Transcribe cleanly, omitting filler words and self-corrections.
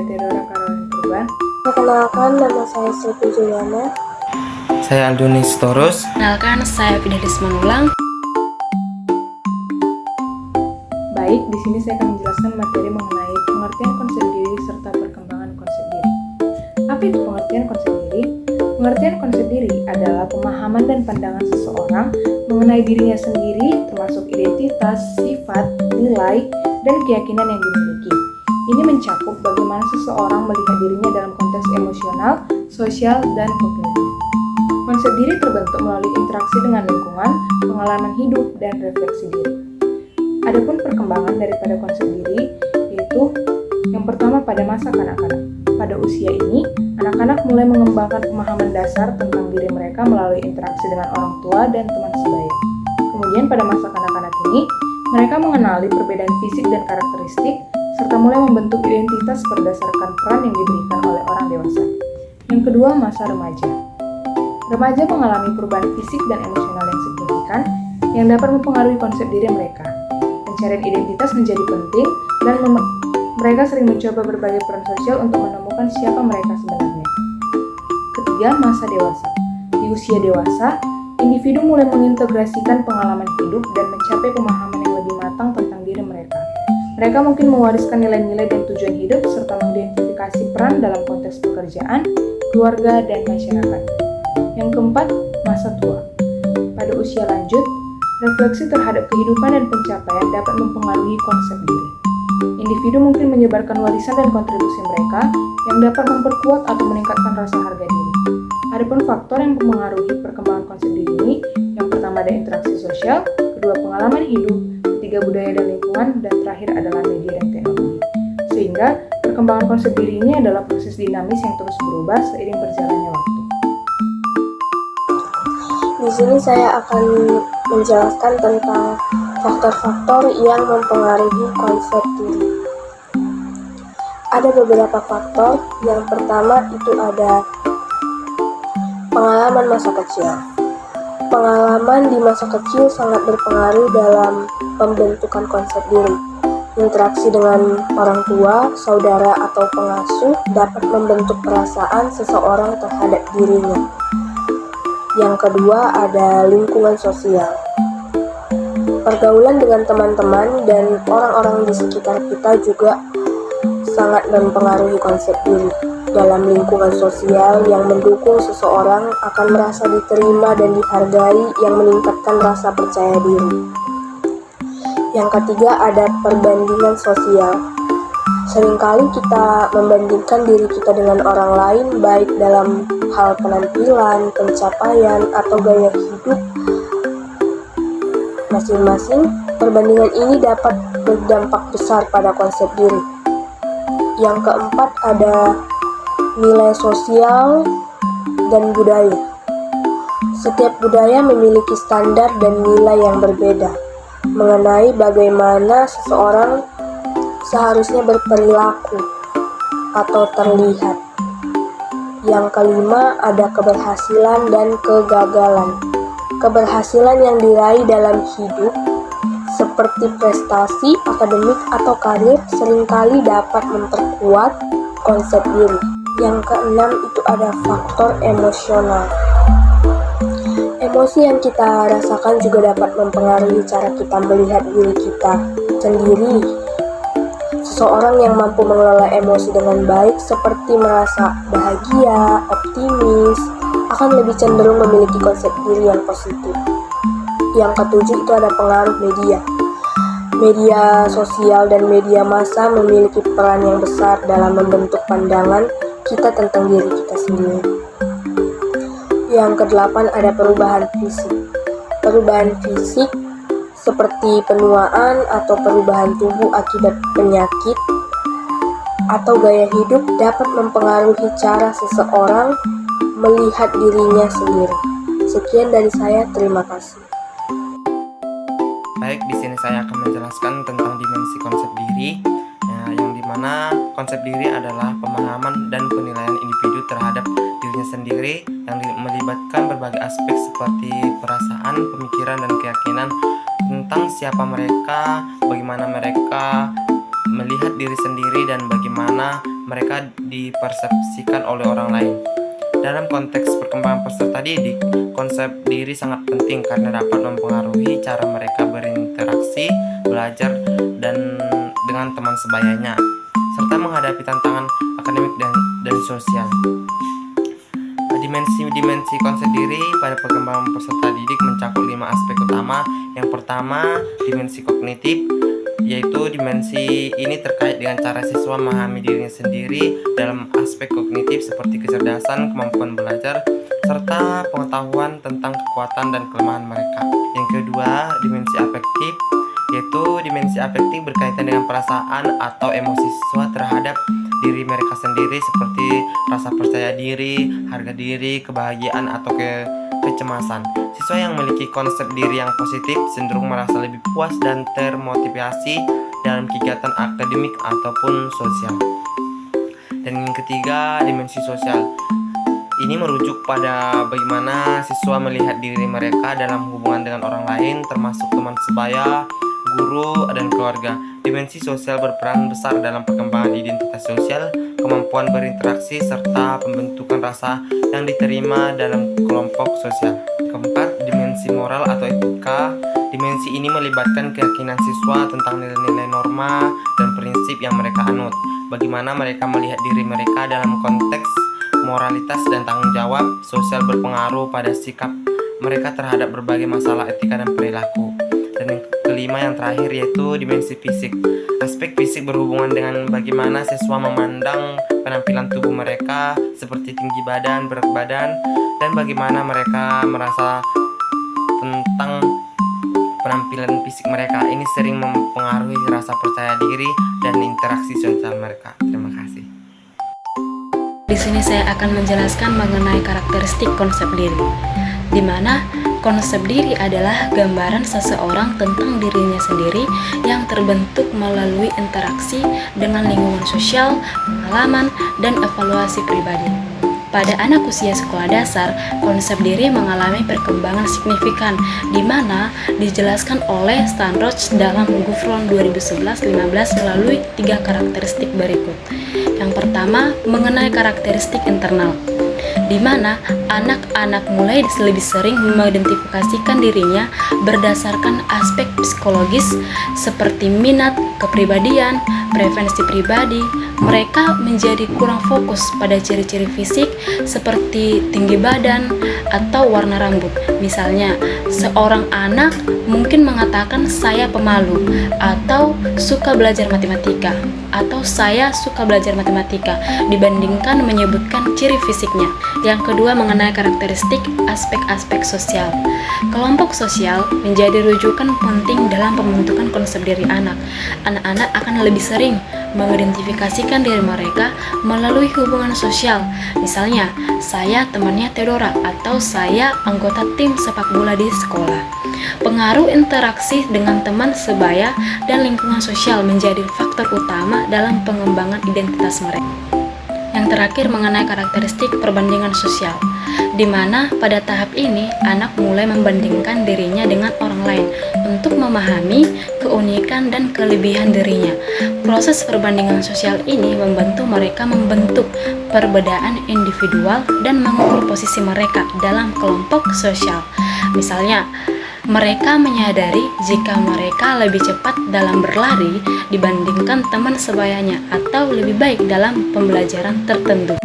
saya Theodora Caroline Purban. Perkenalkan, nama saya Siti Juliana. Saya Aldonis Torus. Kenalkan, saya Fidelis Manulang. Baik, di sini saya akan menjelaskan materi mengenai pengertian konsep diri serta perkembangan konsep diri. Apa itu pengertian konsep diri? Pengertian konsep diri adalah pemahaman dan pandangan seseorang mengenai dirinya sendiri, termasuk identitas, sifat, nilai, dan keyakinan yang dimiliki. Ini mencakup bagaimana seseorang melihat dirinya dalam konteks emosional, sosial, dan kognitif. Konsep diri terbentuk melalui interaksi dengan lingkungan, pengalaman hidup, dan refleksi diri. Adapun perkembangan daripada konsep diri, yaitu yang pertama pada masa kanak-kanak. Pada usia ini, anak-anak mulai mengembangkan pemahaman dasar tentang diri mereka melalui interaksi dengan orang tua dan teman sebaya. Kemudian pada masa kanak-kanak ini, mereka mengenali perbedaan fisik dan karakteristik, serta mulai membentuk identitas berdasarkan peran yang diberikan oleh orang dewasa. Yang kedua, masa remaja. Remaja mengalami perubahan fisik dan emosional yang signifikan yang dapat mempengaruhi konsep diri mereka. Pencarian identitas menjadi penting dan mereka sering mencoba berbagai peran sosial untuk menemukan siapa mereka sebenarnya. Ketiga, masa dewasa. Di usia dewasa, individu mulai mengintegrasikan pengalaman hidup dan mencapai pemahaman yang lebih matang tentang diri mereka. Mereka mungkin mewariskan nilai-nilai dan tujuan hidup serta mengidentifikasi peran dalam konteks pekerjaan, keluarga, dan masyarakat. Yang keempat, masa tua. Pada usia lanjut, refleksi terhadap kehidupan dan pencapaian dapat mempengaruhi konsep diri. Individu mungkin menyebarkan warisan dan kontribusi mereka yang dapat memperkuat atau meningkatkan rasa harga diri. Adapun faktor yang mempengaruhi perkembangan konsep diri ini, yang pertama ada interaksi sosial, kedua pengalaman hidup, ketiga budaya dan lingkungan, dan terakhir adalah media dan teknologi. Sehingga perkembangan konsep diri ini adalah proses dinamis yang terus berubah seiring berjalannya waktu. Di sini saya akan menjelaskan tentang faktor-faktor yang mempengaruhi konsep diri. Ada beberapa faktor. Yang pertama itu ada pengalaman masa kecil. Pengalaman di masa kecil sangat berpengaruh dalam pembentukan konsep diri. Interaksi dengan orang tua, saudara, atau pengasuh dapat membentuk perasaan seseorang terhadap dirinya. Yang kedua ada lingkungan sosial. Pergaulan dengan teman-teman dan orang-orang di sekitar kita juga sangat mempengaruhi konsep diri. Dalam lingkungan sosial yang mendukung seseorang akan merasa diterima dan dihargai yang meningkatkan rasa percaya diri. Yang ketiga ada perbandingan sosial. Seringkali kita membandingkan diri kita dengan orang lain baik dalam hal penampilan, pencapaian, atau gaya hidup masing-masing. Perbandingan ini dapat berdampak besar pada konsep diri. Yang keempat ada nilai sosial dan budaya. Setiap budaya memiliki standar dan nilai yang berbeda mengenai bagaimana seseorang seharusnya berperilaku atau terlihat. Yang kelima ada keberhasilan dan kegagalan. Keberhasilan yang diraih dalam hidup seperti prestasi akademik atau karir seringkali dapat memperkuat konsep diri. Yang keenam itu ada faktor emosional. Emosi yang kita rasakan juga dapat mempengaruhi cara kita melihat diri kita sendiri. Seseorang yang mampu mengelola emosi dengan baik seperti merasa bahagia, optimis, akan lebih cenderung memiliki konsep diri yang positif. Yang ketujuh itu ada pengaruh media. Media sosial dan media massa memiliki peran yang besar dalam membentuk pandangan kita tentang diri kita sendiri. Yang kedelapan ada perubahan fisik. Perubahan fisik seperti penuaan atau perubahan tubuh akibat penyakit atau gaya hidup dapat mempengaruhi cara seseorang melihat dirinya sendiri. Sekian dari saya, terima kasih. Baik, di sini saya akan menjelaskan tentang dimensi konsep diri, yang dimana konsep diri adalah pemahaman dan penilaian individu terhadap dirinya sendiri yang melibatkan berbagai aspek seperti perasaan, pemikiran, dan keyakinan tentang siapa mereka, bagaimana mereka melihat diri sendiri, dan bagaimana mereka dipersepsikan oleh orang lain. Dalam konteks perkembangan peserta didik, konsep diri sangat penting karena dapat mempengaruhi cara mereka berinteraksi, belajar, dan dengan teman sebayanya, serta menghadapi tantangan akademik dan sosial. Dimensi konsep diri pada perkembangan peserta didik mencakup 5 aspek utama. Yang pertama, dimensi kognitif, yaitu dimensi ini terkait dengan cara siswa memahami dirinya sendiri dalam aspek kognitif seperti kecerdasan, kemampuan belajar, serta pengetahuan tentang kekuatan dan kelemahan mereka. Yang kedua, dimensi afektif, yaitu dimensi afektif berkaitan dengan perasaan atau emosi siswa terhadap diri mereka sendiri seperti rasa percaya diri, harga diri, kebahagiaan, atau kecemasan. Siswa yang memiliki konsep diri yang positif cenderung merasa lebih puas dan termotivasi dalam kegiatan akademik ataupun sosial. Dan yang ketiga, dimensi sosial. Ini merujuk pada bagaimana siswa melihat diri mereka dalam hubungan dengan orang lain, termasuk teman sebaya, guru, dan keluarga. Dimensi sosial berperan besar dalam perkembangan identitas sosial, kemampuan berinteraksi, serta pembentukan rasa yang diterima dalam kelompok sosial. Keempat, dimensi moral atau etika. Dimensi ini melibatkan keyakinan siswa tentang nilai-nilai norma dan prinsip yang mereka anut. Bagaimana mereka melihat diri mereka dalam konteks moralitas dan tanggung jawab sosial berpengaruh pada sikap mereka terhadap berbagai masalah etika dan perilaku. Dan yang kelima, yang terakhir, yaitu dimensi fisik. Aspek fisik berhubungan dengan bagaimana siswa memandang penampilan tubuh mereka seperti tinggi badan, berat badan, dan bagaimana mereka merasa tentang penampilan fisik mereka. Ini sering mempengaruhi rasa percaya diri dan interaksi sosial mereka. Terima kasih. Di sini saya akan menjelaskan mengenai karakteristik konsep diri, di mana konsep diri adalah gambaran seseorang tentang dirinya sendiri yang terbentuk melalui interaksi dengan lingkungan sosial, pengalaman, dan evaluasi pribadi. Pada anak usia sekolah dasar, konsep diri mengalami perkembangan signifikan, di mana dijelaskan oleh Stanroach dalam Gufron 2011-15 melalui 3 karakteristik berikut. Yang pertama, mengenai karakteristik internal, di mana anak-anak mulai lebih sering mengidentifikasikan dirinya berdasarkan aspek psikologis seperti minat, kepribadian, preferensi pribadi. Mereka menjadi kurang fokus pada ciri-ciri fisik seperti tinggi badan atau warna rambut. Misalnya, seorang anak mungkin mengatakan saya pemalu atau suka belajar matematika atau saya suka belajar matematika dibandingkan menyebutkan ciri fisiknya. Yang kedua, mengenai karakteristik aspek-aspek sosial. Kelompok sosial menjadi rujukan penting dalam pembentukan konsep diri anak. Anak-anak akan lebih sering mengidentifikasikan diri mereka melalui hubungan sosial. Misalnya, saya temannya Theodora atau saya anggota tim sepak bola di sekolah. Pengaruh interaksi dengan teman sebaya dan lingkungan sosial menjadi faktor utama dalam pengembangan identitas mereka. Yang terakhir, mengenai karakteristik perbandingan sosial, di mana pada tahap ini anak mulai membandingkan dirinya dengan orang lain untuk memahami keunikan dan kelebihan dirinya. Proses perbandingan sosial ini membantu mereka membentuk perbedaan individual dan mengukur posisi mereka dalam kelompok sosial. Misalnya, mereka menyadari jika mereka lebih cepat dalam berlari dibandingkan teman sebayanya atau lebih baik dalam pembelajaran tertentu.